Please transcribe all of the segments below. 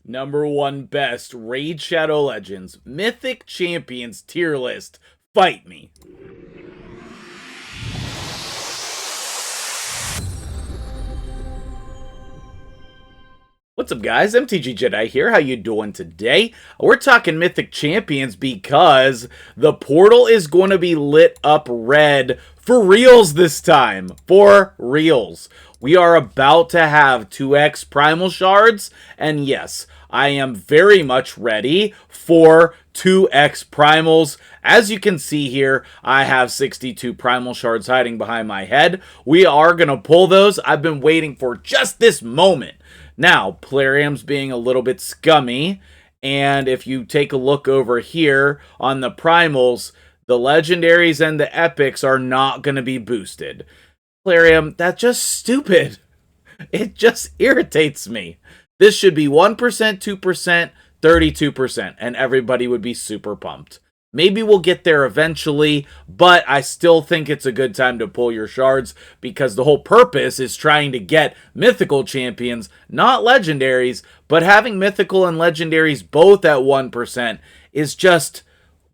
#1 best Raid Shadow Legends Mythic Champions tier list. Fight me. What's up, guys? MtgJedi here. How you doing today? We're talking Mythic Champions because the portal is going to be lit up red for reals this time. For reals. We are about to have 2x Primal Shards, and yes, I am very much ready for 2x Primals. As you can see here, I have 62 Primal Shards hiding behind my head. We are going to pull those. I've been waiting for just this moment. Now, Plarium's being a little bit scummy, and if you take a look over here on the Primals, the Legendaries and the Epics are not going to be boosted. Plarium, that's just stupid. It just irritates me. This should be 1%, 2%, 32%, and everybody would be super pumped. Maybe we'll get there eventually, but I still think it's a good time to pull your shards because the whole purpose is trying to get mythical champions, not legendaries, but having mythical and legendaries both at 1% is just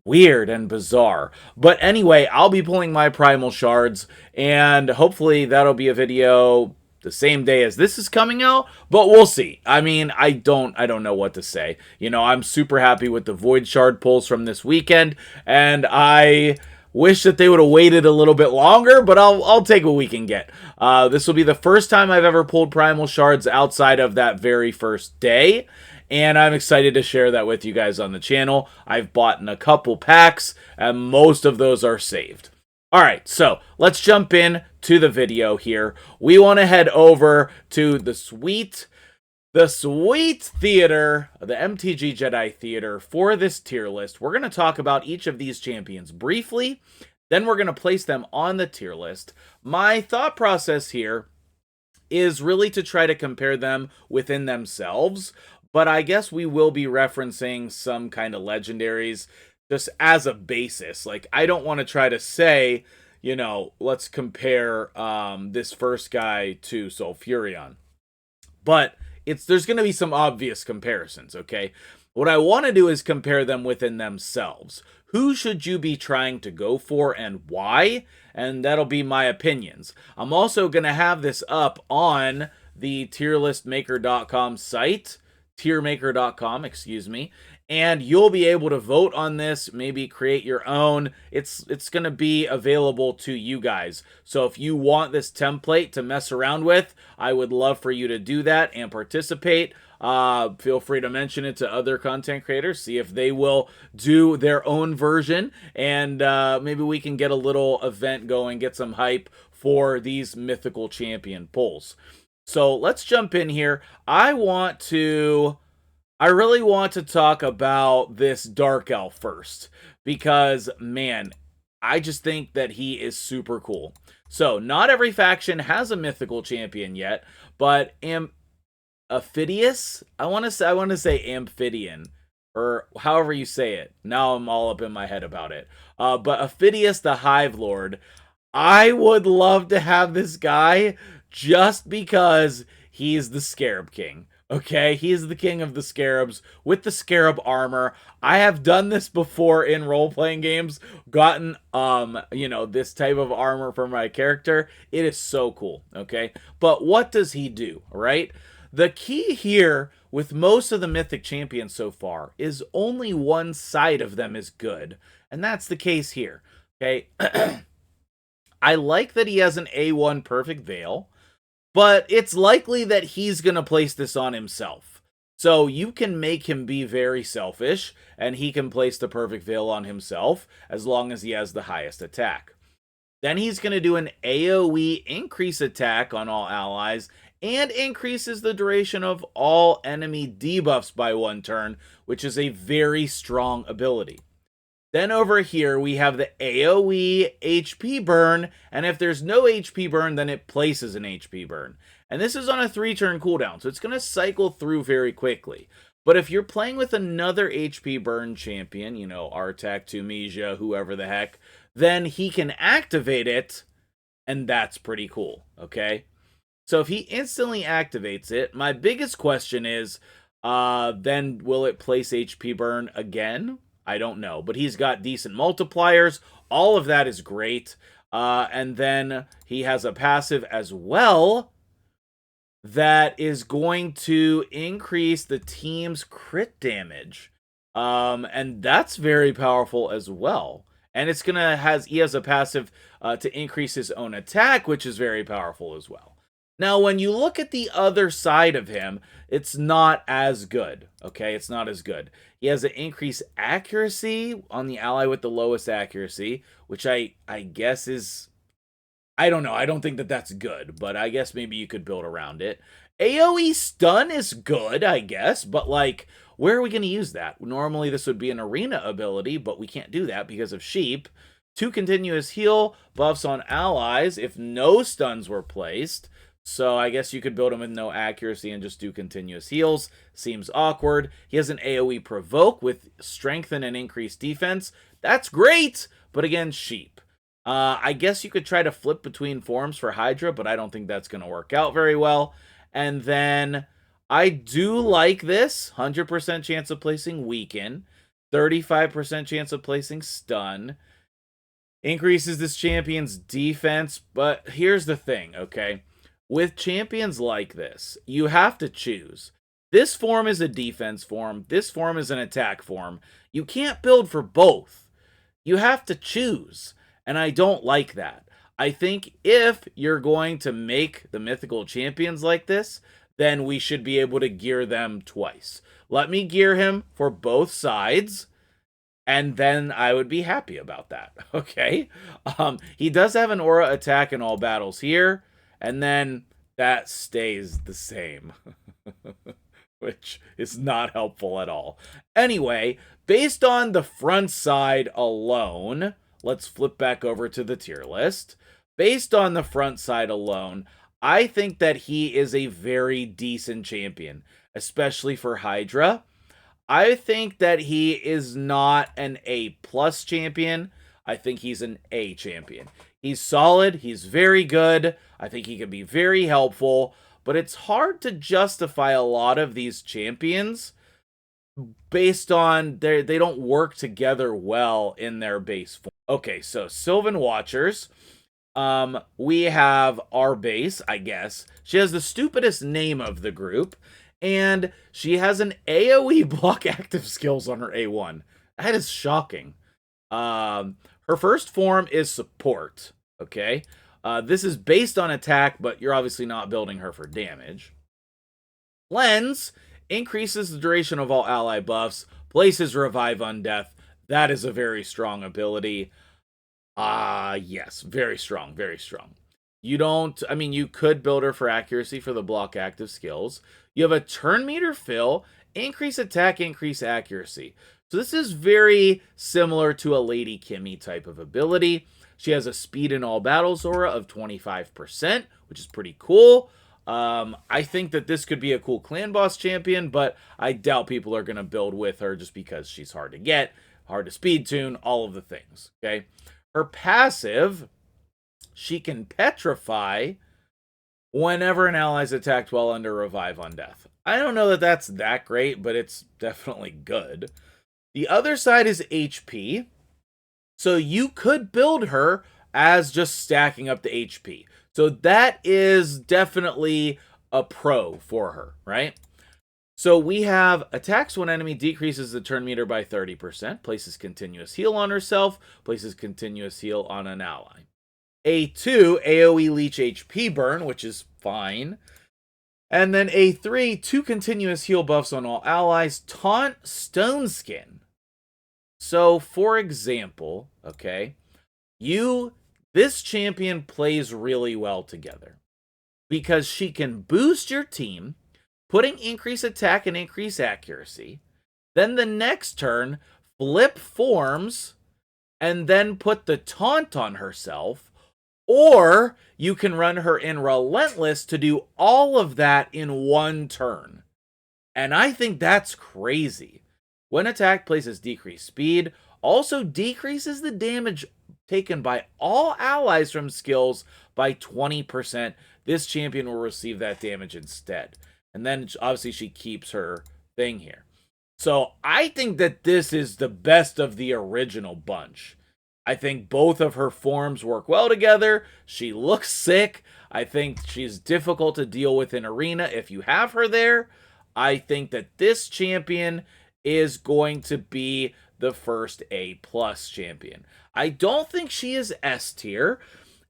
weird and bizarre. But anyway, I'll be pulling my primal shards, and hopefully that'll be a video the same day as this is coming out, but we'll see. I mean, I don't know what to say. You know, I'm super happy with the Void Shard pulls from this weekend, and I wish that they would have waited a little bit longer, but I'll take what we can get. This will be the first time I've ever pulled Primal Shards outside of that very first day, and I'm excited to share that with you guys on the channel. I've bought in a couple packs, and most of those are saved. Alright, so let's jump in to the video here. We want to head over to the sweet theater, the MtgJedi theater for this tier list. We're going to talk about each of these champions briefly, then we're going to place them on the tier list. My thought process here is really to try to compare them within themselves, but I guess we will be referencing some kind of legendaries just as a basis. Like, I don't want to try to say, you know, let's compare this first guy to Sulfurion. But there's going to be some obvious comparisons, okay? What I want to do is compare them within themselves. Who should you be trying to go for and why? And that'll be my opinions. I'm also going to have this up on the tierlistmaker.com site, tiermaker.com, excuse me, and you'll be able to vote on this, maybe create your own. It's going to be available to you guys. So if you want this template to mess around with, I would love for you to do that and participate. Feel free to mention it to other content creators, see if they will do their own version, and maybe we can get a little event going, get some hype for these mythical champion pulls. So let's jump in here. I really want to talk about this Dark Elf first, because, man, I just think that he is super cool. So, not every faction has a mythical champion yet, but Aphidus? I want to say Amphibian, or however you say it. Now I'm all up in my head about it. But Aphidus the Hivelord, I would love to have this guy just because he's the Scarab King. Okay, he's the king of the scarabs with the scarab armor. I have done this before in role-playing games, gotten, you know, this type of armor for my character. It is so cool, okay? But what does he do, right? The key here with most of the mythic champions so far is only one side of them is good, and that's the case here, okay? I like that he has an A1 perfect veil, but it's likely that he's going to place this on himself. So you can make him be very selfish, and he can place the perfect veil on himself as long as he has the highest attack. Then he's going to do an AoE increase attack on all allies, and increases the duration of all enemy debuffs by 1 turn, which is a very strong ability. Then over here, we have the AoE HP burn, and if there's no HP burn, then it places an HP burn. And this is on a 3-turn cooldown, so it's going to cycle through very quickly. But if you're playing with another HP burn champion, you know, Artak, Tunisia, whoever the heck, then he can activate it, and that's pretty cool, okay? So if he instantly activates it, my biggest question is, Then will it place HP burn again? I don't know, but he's got decent multipliers. All of that is great. And then he has a passive as well that is going to increase the team's crit damage. And that's very powerful as well. And it's gonna he has a passive to increase his own attack, which is very powerful as well. Now, when you look at the other side of him, it's not as good. Okay, it's not as good. He has an increased accuracy on the ally with the lowest accuracy, which I guess is, I don't know. I don't think that that's good, but I guess maybe you could build around it. AoE stun is good, I guess, but like, where are we going to use that? Normally this would be an arena ability, but we can't do that because of sheep. 2 continuous heal buffs on allies if no stuns were placed. So I guess you could build him with no accuracy and just do continuous heals. Seems awkward. He has an AoE provoke with strengthen and increased defense. That's great, but again, sheep. I guess you could try to flip between forms for Hydra, but I don't think that's going to work out very well. And then I do like this. 100% chance of placing Weaken. 35% chance of placing Stun. Increases this champion's defense, but here's the thing, okay? With champions like this, you have to choose. This form is a defense form. This form is an attack form. You can't build for both. You have to choose. And I don't like that. I think if you're going to make the mythical champions like this, then we should be able to gear them twice. Let me gear him for both sides, and then I would be happy about that, okay? He does have an aura attack in all battles here, and then that stays the same, which is not helpful at all. Anyway, based on the front side alone, let's flip back over to the tier list. Based on the front side alone, I think that he is a very decent champion, especially for Hydra. I think that he is not an A+ champion. I think he's an A champion. He's solid. He's very good. I think he can be very helpful, but it's hard to justify a lot of these champions based on they don't work together well in their base form. Okay, so Sylvan Watchers. We have Arbais, I guess. She has the stupidest name of the group, and she has an AoE block active skills on her A1. That is shocking. Her first form is support, okay? This is based on attack, but you're obviously not building her for damage. Lens increases the duration of all ally buffs, places Revive on Death. That is a very strong ability. Yes, very strong, very strong. You don't, I mean, you could build her for accuracy for the block active skills. You have a turn meter fill, increase attack, increase accuracy. So this is very similar to a Lady Kimmy type of ability. She has a speed in all battles aura of 25%, which is pretty cool. I think that this could be a cool clan boss champion, but I doubt people are going to build with her just because she's hard to get, hard to speed tune, all of the things, okay? Her passive, she can petrify whenever an ally is attacked while under Revive on Death. I don't know that that's that great, but it's definitely good. The other side is HP. So you could build her as just stacking up the HP. So that is definitely a pro for her, right? So we have attacks when enemy decreases the turn meter by 30%, places continuous heal on herself, places continuous heal on an ally. A2, AoE leech HP burn, which is fine. And then A3, 2 continuous heal buffs on all allies, taunt stone skin. So for example, okay, this champion plays really well together because she can boost your team, putting increased attack and increased accuracy. Then the next turn, flip forms, and then put the taunt on herself. Or you can run her in Relentless to do all of that in one turn. And I think that's crazy. When attack places decreased speed, also decreases the damage taken by all allies from skills by 20%. This champion will receive that damage instead. And then obviously she keeps her thing here. So I think that this is the best of the original bunch. I think both of her forms work well together. She looks sick. I think she's difficult to deal with in arena if you have her there. I think that this champion is going to be the first A+ champion. I don't think she is S tier.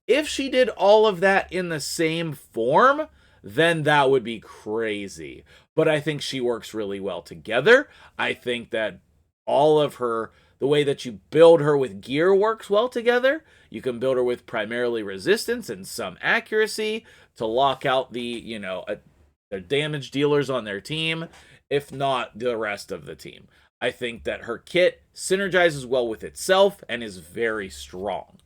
If she did all of that in the same form, then that would be crazy. But I think she works really well together. I think that all of her, the way that you build her with gear works well together. You can build her with primarily resistance and some accuracy to lock out the, the damage dealers on their team, if not the rest of the team. I think that her kit synergizes well with itself and is very strong.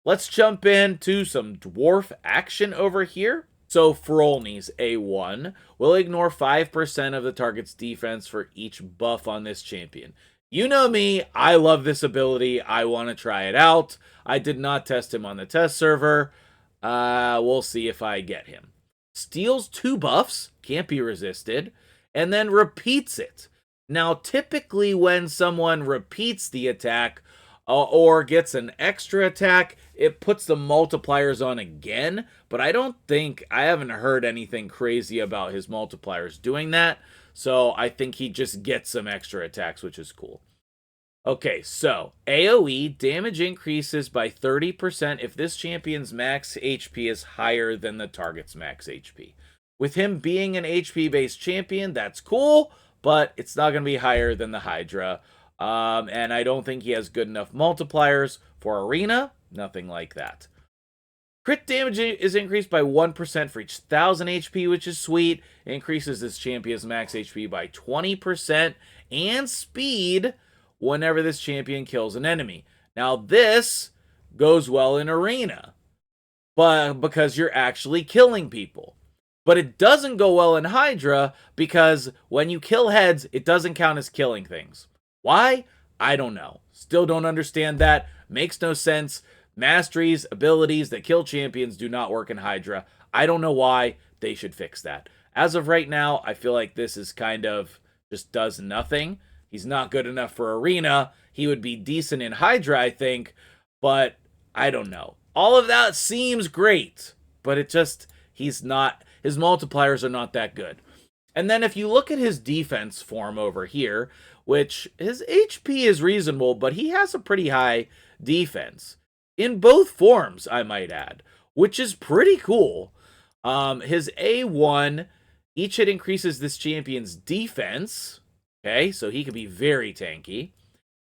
Let's jump into some dwarf action over here. So Frolni's A1 will ignore 5% of the target's defense for each buff on this champion. You know me, I love this ability. I want to try it out. I did not test him on the test server. We'll see if I get him. Steals 2 buffs, can't be resisted, and then repeats it. Now, typically when someone repeats the attack or gets an extra attack, it puts the multipliers on again, but I haven't heard anything crazy about his multipliers doing that, so I think he just gets some extra attacks, which is cool. Okay, so AoE damage increases by 30% if this champion's max HP is higher than the target's max HP. With him being an HP-based champion, that's cool, but it's not going to be higher than the Hydra. And I don't think he has good enough multipliers for arena. Nothing like that. Crit damage is increased by 1% for each 1,000 HP, which is sweet. It increases this champion's max HP by 20% and speed whenever this champion kills an enemy. Now this goes well in arena, but because you're actually killing people. But it doesn't go well in Hydra because when you kill heads, it doesn't count as killing things. Why? I don't know. Still don't understand that. Makes no sense. Masteries, abilities that kill champions do not work in Hydra. I don't know why. They should fix that. As of right now, I feel like this is kind of just does nothing. He's not good enough for arena. He would be decent in Hydra, I think, but I don't know. All of that seems great, but it just, he's not, his multipliers are not that good. And then if you look at his defense form over here, which his HP is reasonable, but he has a pretty high defense. In both forms, I might add, which is pretty cool. His A1, each hit increases this champion's defense. Okay, so he can be very tanky.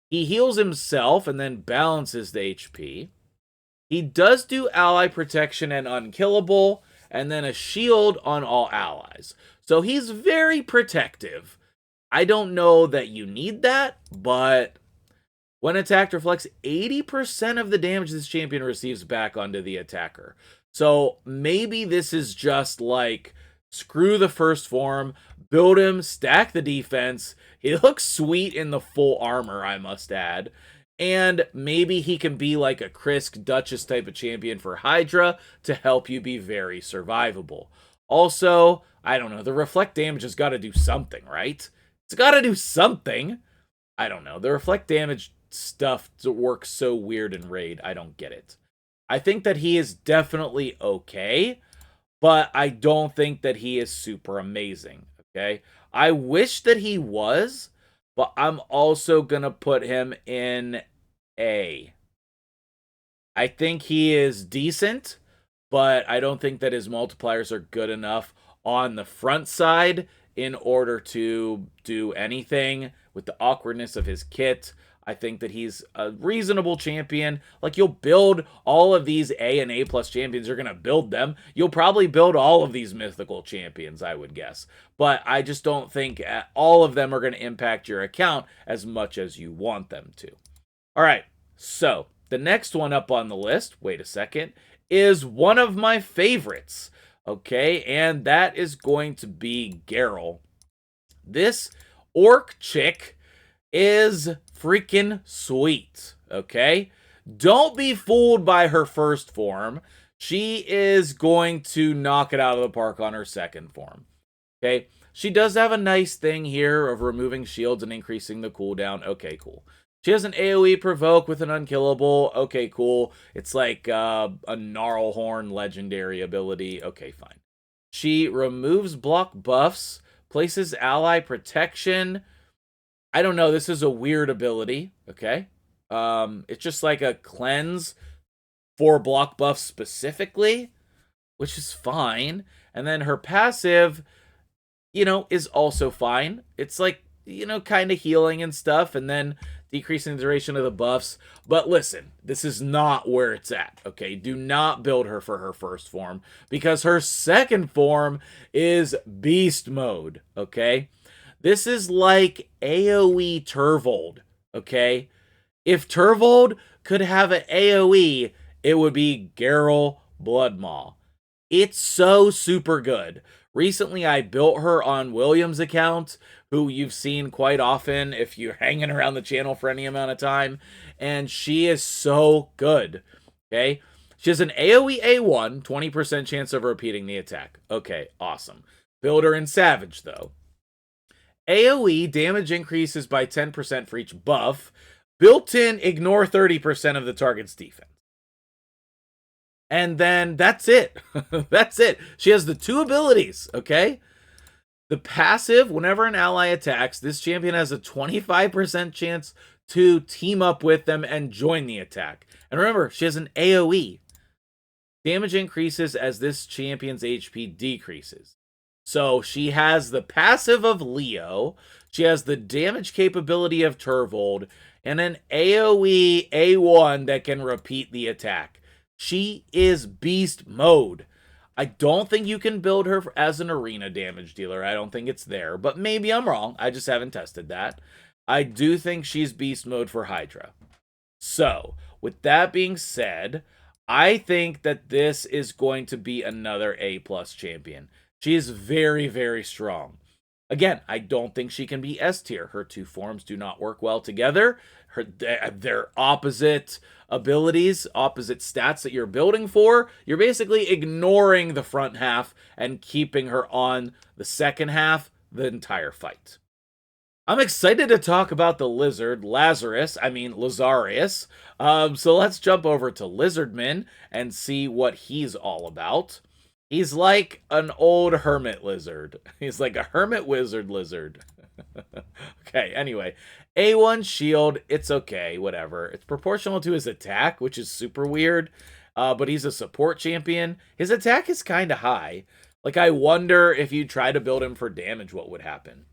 He heals himself and then balances the HP. He does do ally protection and unkillable, and then a shield on all allies. So he's very protective. I don't know that you need that, but when attacked reflects 80% of the damage this champion receives back onto the attacker. So maybe this is just like, screw the first form, build him, stack the defense. He looks sweet in the full armor, I must add. And maybe he can be like a Krisk Duchess type of champion for Hydra to help you be very survivable. Also, I don't know, the reflect damage has got to do something, right? It's got to do something. I don't know. The reflect damage stuff works so weird in Raid. I don't get it. I think that he is definitely okay, but I don't think that he is super amazing, okay? I wish that he was, but I'm also going to put him in A. I think he is decent, but I don't think that his multipliers are good enough on the front side in order to do anything with the awkwardness of his kit. I think that he's a reasonable champion. Like, you'll build all of these A and A+ champions. You're going to build them. You'll probably build all of these mythical champions, I would guess. But I just don't think all of them are going to impact your account as much as you want them to. All right, so the next one up on the list, wait a second, is one of my favorites. Okay, and that is going to be Gharol. This orc chick is freaking sweet, okay? Don't be fooled by her first form. She is going to knock it out of the park on her second form, okay? she does have a nice thing here of removing shields and increasing the cooldown. Okay, cool. She has an AoE provoke with an unkillable. Okay, cool. It's like a Gnarlhorn legendary ability. Okay, fine. She removes block buffs, places ally protection. I don't know. This is a weird ability. Okay. It's just like a cleanse for block buffs specifically, which is fine. And then her passive, is also fine. It's like, kind of healing and stuff, and then decreasing the duration of the buffs. But listen, this is not where it's at, okay? Do not build her for her first form, because her second form is Beast Mode, okay? This is like AoE Turvold, okay? If Turvold could have an AoE, it would be Gharol Bloodmaul. It's so super good. Recently, I built her on William's account, who you've seen quite often if you're hanging around the channel for any amount of time, and she is so good, okay? She has an AoE A1, 20% chance of repeating the attack. Okay, awesome. Build her in Savage, though. AoE damage increases by 10% for each buff. Built-in, ignore 30% of the target's defense. And then that's it. That's it. She has the 2 abilities, okay? The passive, whenever an ally attacks, this champion has a 25% chance to team up with them and join the attack. And remember, she has an AoE. Damage increases as this champion's HP decreases. So she has the passive of Leo, she has the damage capability of Turvold, and an AoE A1 that can repeat the attack. She is Beast Mode. I don't think you can build her as an arena damage dealer. I don't think it's there, but maybe I'm wrong. I just haven't tested that. I do think she's Beast Mode for Hydra. So, with that being said, I think that this is going to be another A+ champion. She is very, very strong. Again, I don't think she can be S tier. Her 2 forms do not work well together. They're opposite abilities, opposite stats that you're building for. You're basically ignoring the front half and keeping her on the second half the entire fight. I'm excited to talk about the lizard, Lazarius. So let's jump over to Lizardman and see what he's all about. He's like an old hermit lizard. He's like a hermit wizard lizard. Okay, anyway. A1 shield, it's okay, whatever. It's proportional to his attack, which is super weird. But he's a support champion. His attack is kind of high. Like, I wonder if you try to build him for damage, what would happen.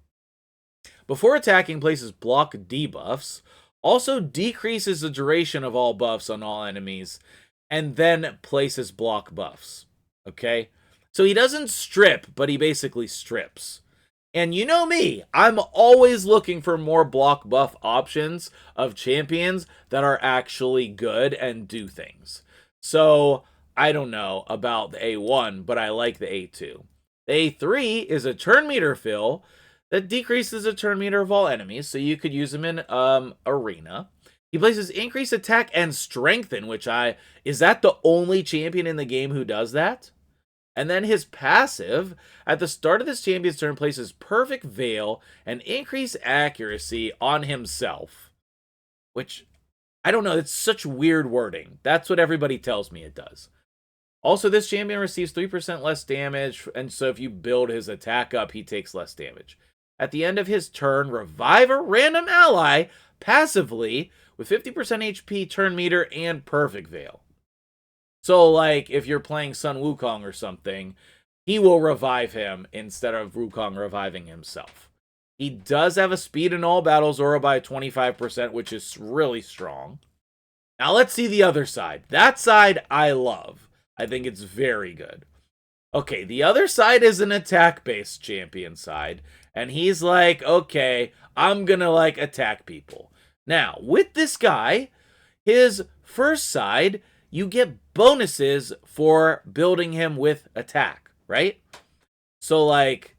Before attacking, places block debuffs. Also decreases the duration of all buffs on all enemies. And then places block buffs. Okay? So he doesn't strip, but he basically strips. And you know me, I'm always looking for more block buff options of champions that are actually good and do things. So, I don't know about the A1, but I like the A2. The A3 is a turn meter fill that decreases the turn meter of all enemies, so you could use them in Arena. He places increased attack and strengthen, is that the only champion in the game who does that? And then his passive, at the start of this champion's turn, places Perfect Veil and increased accuracy on himself. Which, I don't know, it's such weird wording. That's what everybody tells me it does. Also, this champion receives 3% less damage, and so if you build his attack up, he takes less damage. At the end of his turn, revive a random ally passively with 50% HP, turn meter, and Perfect Veil. So, like, if you're playing Sun Wukong or something, he will revive him instead of Wukong reviving himself. He does have a speed in all battles, aura by 25%, which is really strong. Now, let's see the other side. That side, I love. I think it's very good. Okay, the other side is an attack-based champion side, and he's like, okay, I'm gonna, like, attack people. Now, with this guy, his first side, you get bonuses for building him with attack, right? So, like,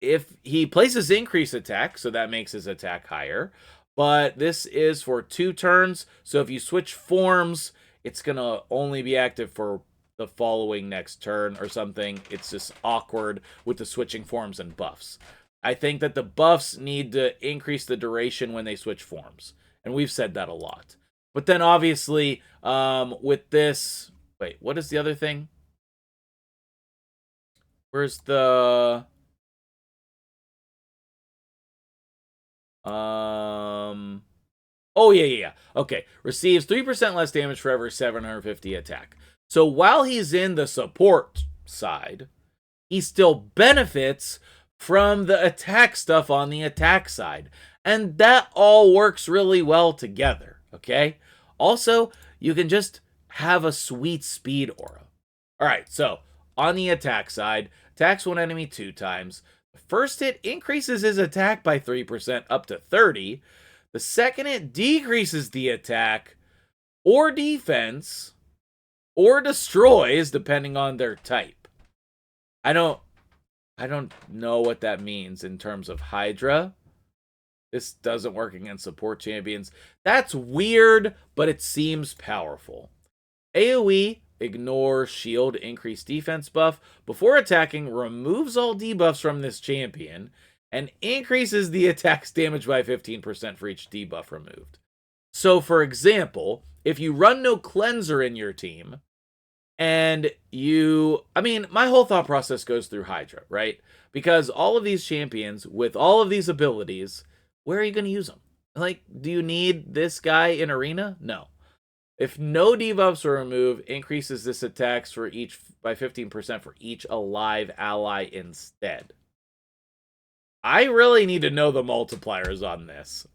if he places increased attack, so that makes his attack higher, but this is for 2 turns, so if you switch forms, it's gonna only be active for the following next turn or something. It's just awkward with the switching forms and buffs. I think that the buffs need to increase the duration when they switch forms. And we've said that a lot. But then obviously, with this... Wait, what is the other thing? Where's the... Oh, yeah. Okay. Receives 3% less damage for every 750 attack. So while he's in the support side, he still benefits from the attack stuff on the attack side. And that all works really well together, okay? Also, you can just have a sweet speed aura. Alright, so on the attack side, attacks one enemy 2 times. The first hit increases his attack by 3% up to 30. The second hit decreases the attack or defense or destroys, depending on their type. I don't know what that means in terms of Hydra. This doesn't work against support champions. That's weird, but it seems powerful. AoE, ignore shield, increase defense buff. Before attacking, removes all debuffs from this champion and increases the attack's damage by 15% for each debuff removed. So, for example, if you run no cleanser in your team, and my whole thought process goes through Hydra, right? Because all of these champions, with all of these abilities, where are you going to use them? Like, do you need this guy in Arena? No. If no debuffs are removed, increases this attacks for each by 15% for each alive ally instead. I really need to know the multipliers on this.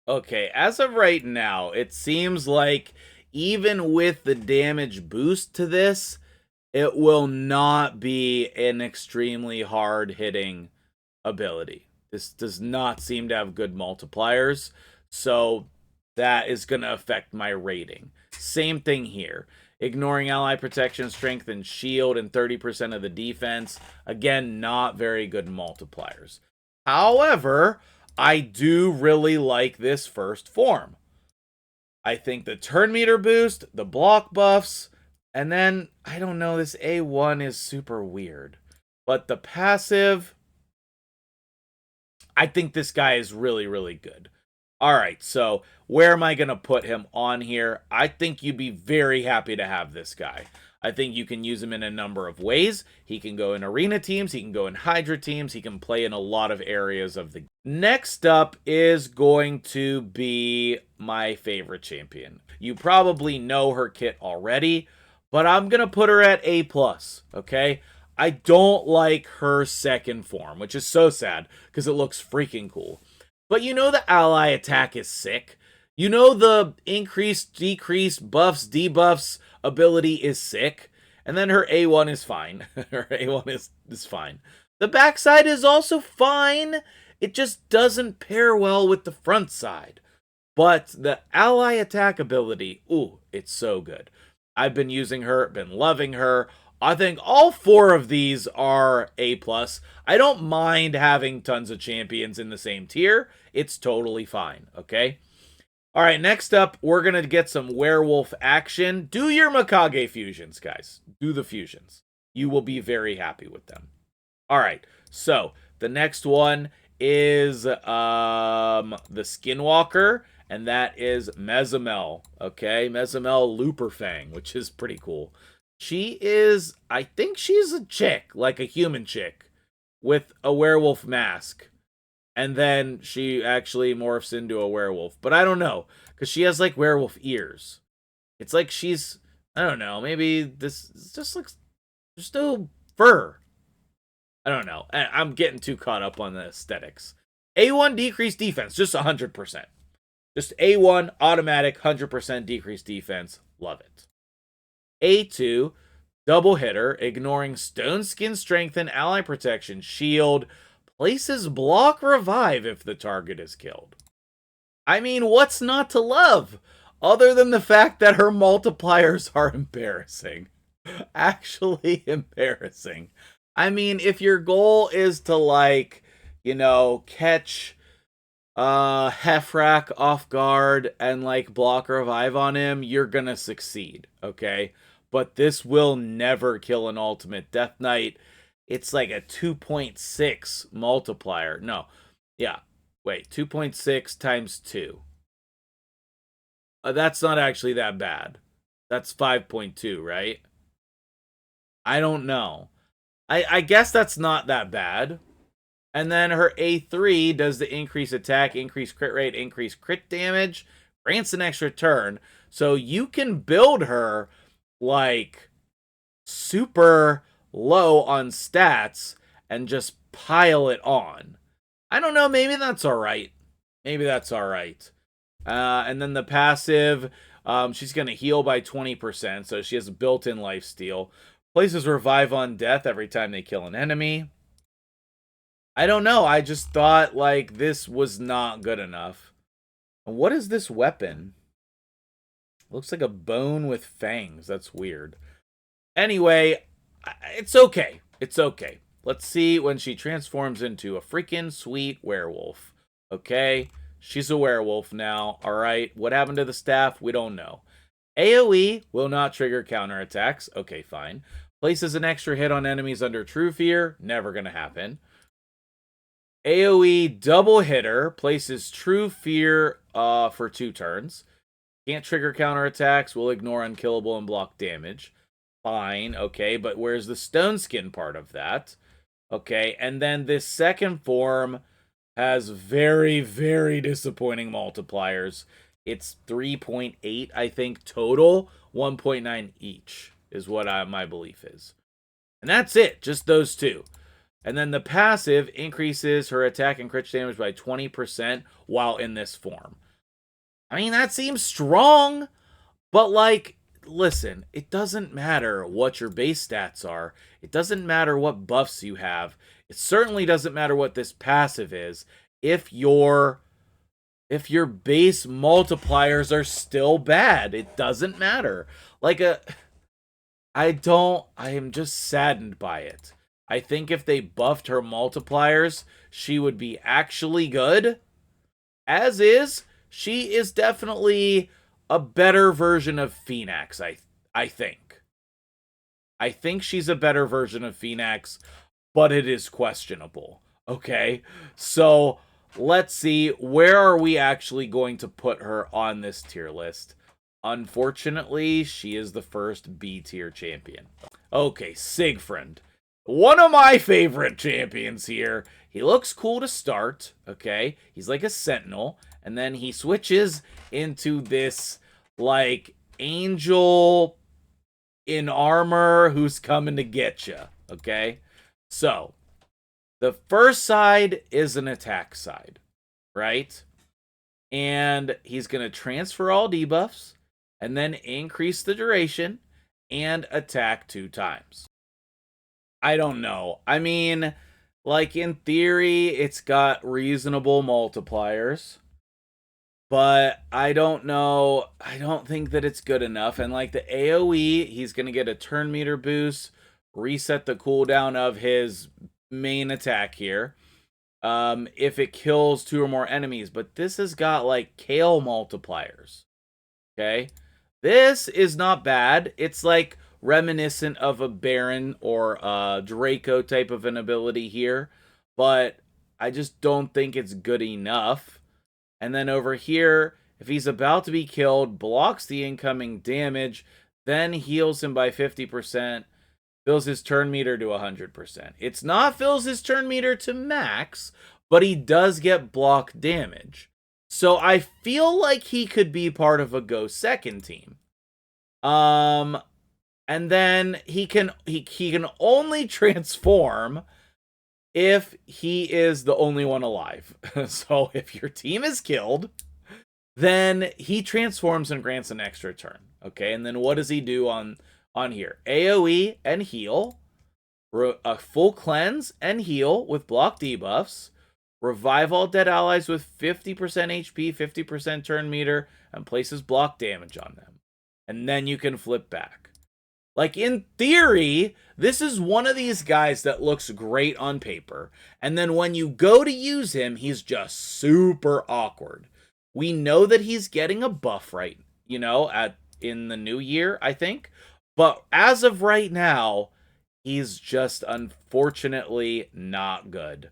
Okay, as of right now, it seems like even with the damage boost to this, it will not be an extremely hard-hitting ability. This does not seem to have good multipliers, so that is going to affect my rating. Same thing here. Ignoring ally protection, strength, and shield, and 30% of the defense. Again, not very good multipliers. However, I do really like this first form. I think the turn meter boost, the block buffs, and then, I don't know, this A1 is super weird. But the passive, I think this guy is really, really good. Alright, so where am I going to put him on here? I think you'd be very happy to have this guy. I think you can use him in a number of ways. He can go in arena teams, he can go in Hydra teams, he can play in a lot of areas of the game. Next up is going to be my favorite champion. You probably know her kit already, but I'm going to put her at A+, okay? I don't like her second form, which is so sad, because it looks freaking cool. But you know the ally attack is sick. You know the increase, decrease, buffs, debuffs ability is sick. And then her A1 is fine. Her A1 is fine. The backside is also fine. It just doesn't pair well with the front side. But the ally attack ability, ooh, it's so good. I've been using her, been loving her. I think all 4 of these are A+. I don't mind having tons of champions in the same tier. It's totally fine, okay? Alright, next up, we're going to get some werewolf action. Do your Mikage fusions, guys. Do the fusions. You will be very happy with them. Alright, so the next one is the Skinwalker, and that is Mezomel, okay? Mezomel Luperfang, which is pretty cool. She is, I think she's a chick, like a human chick, with a werewolf mask. And then she actually morphs into a werewolf. But I don't know, because she has, like, werewolf ears. It's like she's, I don't know, maybe this just looks, there's no fur. I don't know. I'm getting too caught up on the aesthetics. A1 decreased defense, just 100%. Just A1 automatic 100% decreased defense. Love it. A2, double hitter, ignoring stone skin strength and ally protection, shield, places block revive if the target is killed. I mean, what's not to love? Other than the fact that her multipliers are embarrassing. Actually embarrassing. I mean, if your goal is to, like, you know, catch Hefrak off guard and, like, block revive on him, you're gonna succeed, okay? but this will never kill an ultimate. Death Knight, it's like a 2.6 multiplier. No, yeah, wait, 2.6 times 2. That's not actually that bad. That's 5.2, right? I don't know. I guess that's not that bad. And then her A3 does the increase attack, increase crit rate, increase crit damage, grants an extra turn. So you can build her like super low on stats and just pile it on. I don't know, maybe that's alright. Maybe that's alright. And then the passive, she's going to heal by 20%, so she has a built-in lifesteal. Places Revive on Death every time they kill an enemy. I don't know, I just thought, like, this was not good enough. And what is this weapon? Looks like a bone with fangs. That's weird. Anyway, it's okay. It's okay. Let's see when she transforms into a freaking sweet werewolf. Okay, she's a werewolf now. Alright, what happened to the staff? We don't know. AoE will not trigger counterattacks. Okay, fine. Places an extra hit on enemies under True Fear. Never gonna happen. AoE double hitter. Places True Fear for 2 turns. Can't trigger counterattacks. Will ignore unkillable and block damage. Fine, okay, but where's the stone skin part of that? Okay, and then this second form has very, very disappointing multipliers. It's 3.8, I think, total. 1.9 each is what my belief is. And that's it, just those two. And then the passive increases her attack and crit damage by 20% while in this form. I mean, that seems strong, but like, listen, it doesn't matter what your base stats are. It doesn't matter what buffs you have. It certainly doesn't matter what this passive is if your base multipliers are still bad. It doesn't matter. Like I am just saddened by it. I think if they buffed her multipliers, she would be actually good. As is, she is definitely a better version of Phoenix, I think. I think she's a better version of Phoenix, but it is questionable. Okay? So, let's see. Where are we actually going to put her on this tier list? Unfortunately, she is the first B tier champion. Okay, Siegfrund. One of my favorite champions here. He looks cool to start, okay? He's like a sentinel, and then he switches into this, like, angel in armor who's coming to get you, okay? So, the first side is an attack side, right? And he's going to transfer all debuffs, and then increase the duration, and attack 2 times. I don't know. I mean, like, in theory, it's got reasonable multipliers. But I don't know. I don't think that it's good enough. And, like, the AoE, he's going to get a turn meter boost, reset the cooldown of his main attack here. If it kills 2 or more enemies. But this has got, like, Kale multipliers. Okay? This is not bad. It's, like, reminiscent of a Baron or a Draco type of an ability here, but I just don't think it's good enough. And then over here, if he's about to be killed, blocks the incoming damage, then heals him by 50%, fills his turn meter to 100%. It's not fills his turn meter to max, but he does get block damage. So I feel like he could be part of a Go second team. And then he can only transform if he is the only one alive. So if your team is killed, then he transforms and grants an extra turn. Okay, and then what does he do on here? AoE and heal, a full cleanse and heal with block debuffs, revive all dead allies with 50% HP, 50% turn meter, and places block damage on them. And then you can flip back. Like, in theory, this is one of these guys that looks great on paper. And then when you go to use him, he's just super awkward. We know that he's getting a buff in the new year, I think. But as of right now, he's just unfortunately not good.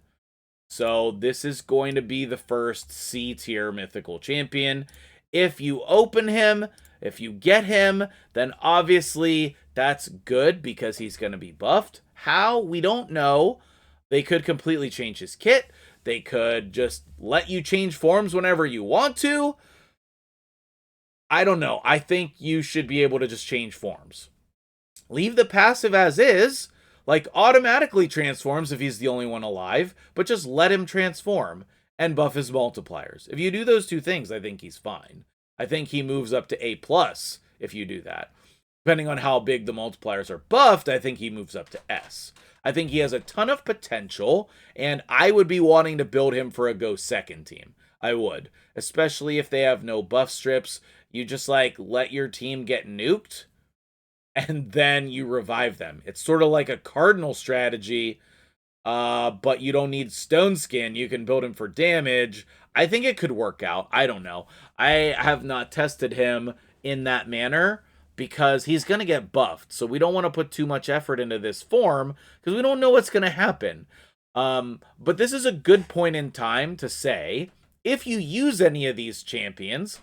So this is going to be the first C tier mythical champion. If you open him, if you get him, then obviously that's good because he's going to be buffed. How? We don't know. They could completely change his kit. They could just let you change forms whenever you want to. I don't know. I think you should be able to just change forms. Leave the passive as is, like automatically transforms if he's the only one alive, but just let him transform and buff his multipliers. If you do those two things, I think he's fine. I think he moves up to A+ if you do that. Depending on how big the multipliers are buffed, I think he moves up to S. I think he has a ton of potential, and I would be wanting to build him for a go second team. I would. Especially if they have no buff strips. You just like let your team get nuked, and then you revive them. It's sort of like a cardinal strategy, but you don't need stone skin. You can build him for damage. I think it could work out. I don't know. I have not tested him in that manner because he's going to get buffed. So we don't want to put too much effort into this form because we don't know what's going to happen. But this is a good point in time to say, if you use any of these champions,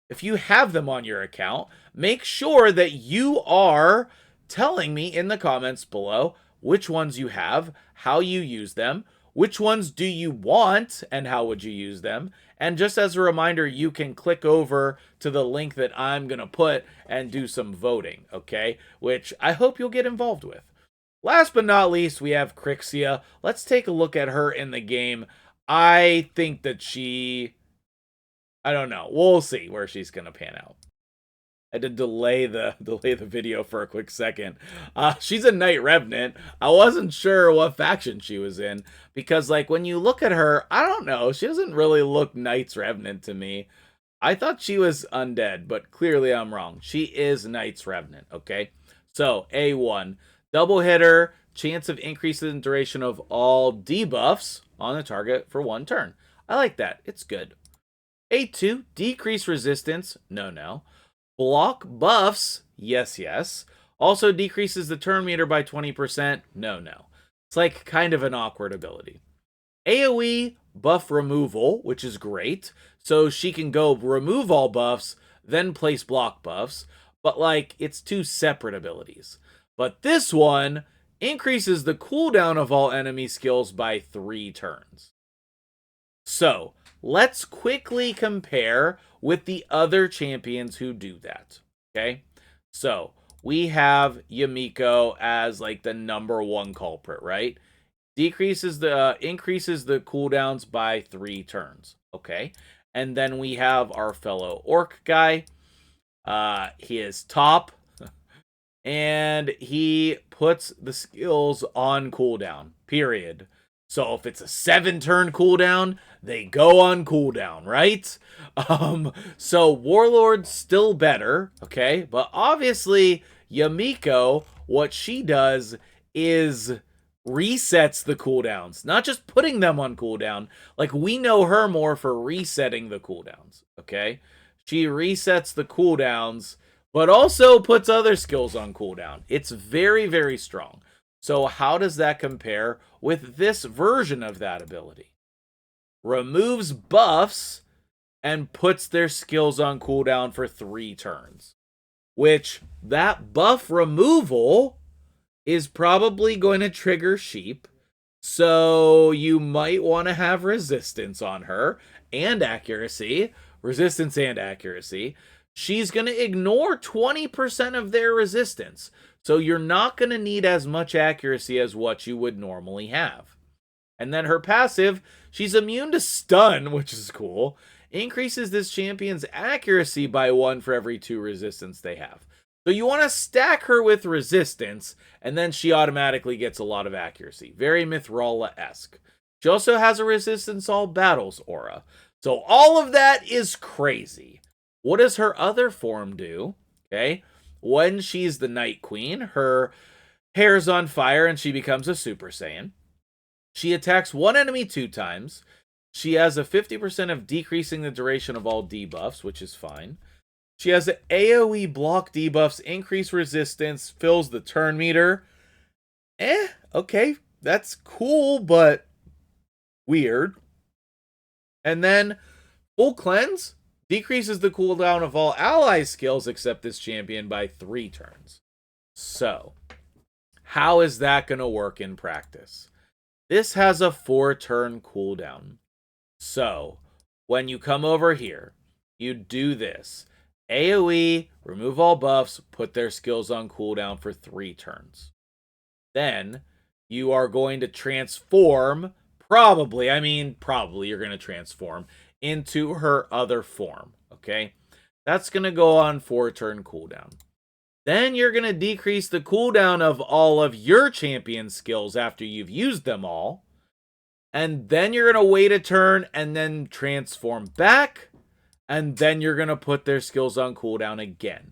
if you have them on your account, make sure that you are telling me in the comments below which ones you have, how you use them, which ones do you want, and how would you use them. And just as a reminder, you can click over to the link that I'm going to put and do some voting, okay? Which I hope you'll get involved with. Last but not least, we have Krixia. Let's take a look at her in the game. I think that I don't know. We'll see where she's going to pan out. I had to delay the video for a quick second. She's a Knight Revenant. I wasn't sure what faction she was in because, like, when you look at her, I don't know. She doesn't really look Knights Revenant to me. I thought she was undead, but clearly I'm wrong. She is Knights Revenant, okay? So, A1, double hitter, chance of increase in duration of all debuffs on the target for 1 turn. I like that. It's good. A2, decrease resistance. No. Block buffs. Yes. Also decreases the turn meter by 20%. No. It's like kind of an awkward ability. AoE, buff removal, which is great. So she can go remove all buffs, then place block buffs. But like, it's 2 separate abilities. But this one increases the cooldown of all enemy skills by 3 turns. So, let's quickly compare with the other champions who do that, okay? So, we have Yumiko as like the #1 culprit, right? Increases the cooldowns by 3 turns, okay? And then we have our fellow orc guy. He is top, and he puts the skills on cooldown, period. So if it's a 7-turn cooldown, they go on cooldown, right? So Warlord's still better, okay? But obviously, Yumiko, what she does is resets the cooldowns, not just putting them on cooldown. Like, we know her more for resetting the cooldowns, okay? She resets the cooldowns, but also puts other skills on cooldown. It's very, very strong. So how does that compare with this version of that ability? Removes buffs and puts their skills on cooldown for 3 turns. Which, that buff removal is probably going to trigger sheep. So you might want to have resistance on her and accuracy. Resistance and accuracy. She's going to ignore 20% of their resistance. So you're not going to need as much accuracy as what you would normally have. And then her passive, she's immune to stun, which is cool. Increases this champion's accuracy by 1 for every 2 resistance they have. So you want to stack her with resistance, and then she automatically gets a lot of accuracy. Very Mithrala-esque. She also has a resistance all battles aura. So all of that is crazy. What does her other form do? Okay. When she's the Night Queen, her hair's on fire and she becomes a Super Saiyan. She attacks 1 enemy 2 times. She has a 50% of decreasing the duration of all debuffs, which is fine. She has an AoE block debuffs, increase resistance, fills the turn meter. Okay, that's cool, but weird. And then full cleanse decreases the cooldown of all ally skills except this champion by 3 turns. So, how is that going to work in practice? This has a 4-turn cooldown. So, when you come over here, you do this. AoE, remove all buffs, put their skills on cooldown for 3 turns. Then, you are going to transform, probably you're going to transform into her other form, okay? That's going to go on 4-turn cooldown. Then you're going to decrease the cooldown of all of your champion skills after you've used them all. And then you're going to wait a turn and then transform back. And then you're going to put their skills on cooldown again.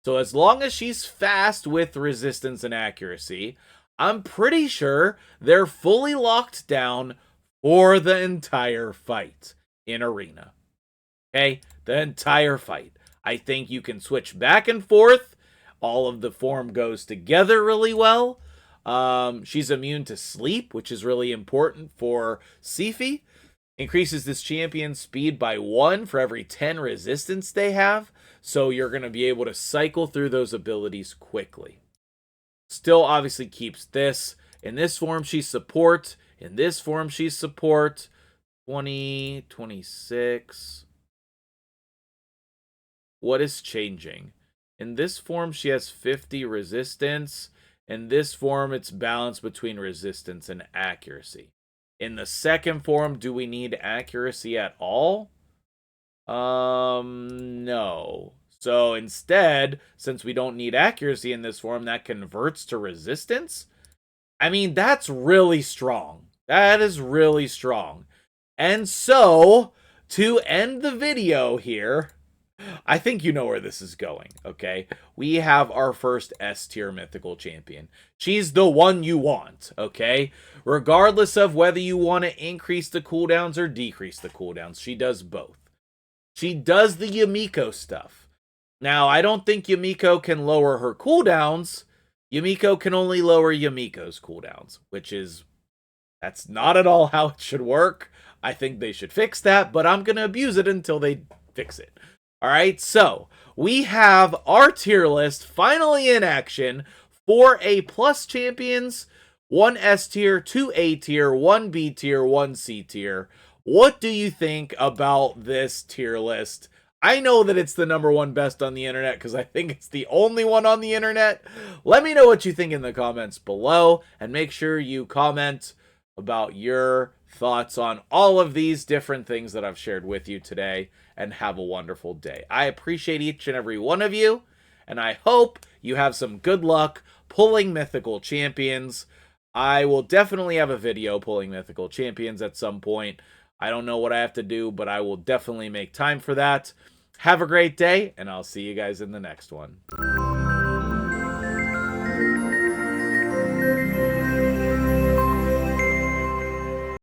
So as long as she's fast with resistance and accuracy, I'm pretty sure they're fully locked down for the entire fight in Arena. Okay? The entire fight. I think you can switch back and forth. All of the form goes together really well. She's immune to sleep, which is really important for Sifi. Increases this champion's speed by 1 for every 10 resistance they have. So you're going to be able to cycle through those abilities quickly. Still obviously keeps this. In this form, she's support. In this form, she's support. 20, 26. What is changing? In this form, she has 50 resistance. In this form, it's balanced between resistance and accuracy. In the second form, do we need accuracy at all? No. So instead, since we don't need accuracy in this form, that converts to resistance? I mean, that's really strong. That is really strong. And so, to end the video here, I think you know where this is going, okay? We have our first S-tier mythical champion. She's the one you want, okay? Regardless of whether you want to increase the cooldowns or decrease the cooldowns, she does both. She does the Yumiko stuff. Now, I don't think Yumiko can lower her cooldowns. Yumiko can only lower Yumiko's cooldowns, that's not at all how it should work. I think they should fix that, but I'm going to abuse it until they fix it. Alright, so we have our tier list finally in action. 4 A+ champions, 1 S tier, 2 A tier, 1 B tier, 1 C tier. What do you think about this tier list? I know that it's the #1 best on the internet because I think it's the only one on the internet. Let me know what you think in the comments below, and make sure you comment about your thoughts on all of these different things that I've shared with you today, and have a wonderful day. I appreciate each and every one of you, and I hope you have some good luck pulling mythical champions. I will definitely have a video pulling mythical champions at some point. I don't know what I have to do, but I will definitely make time for that. Have a great day, and I'll see you guys in the next one.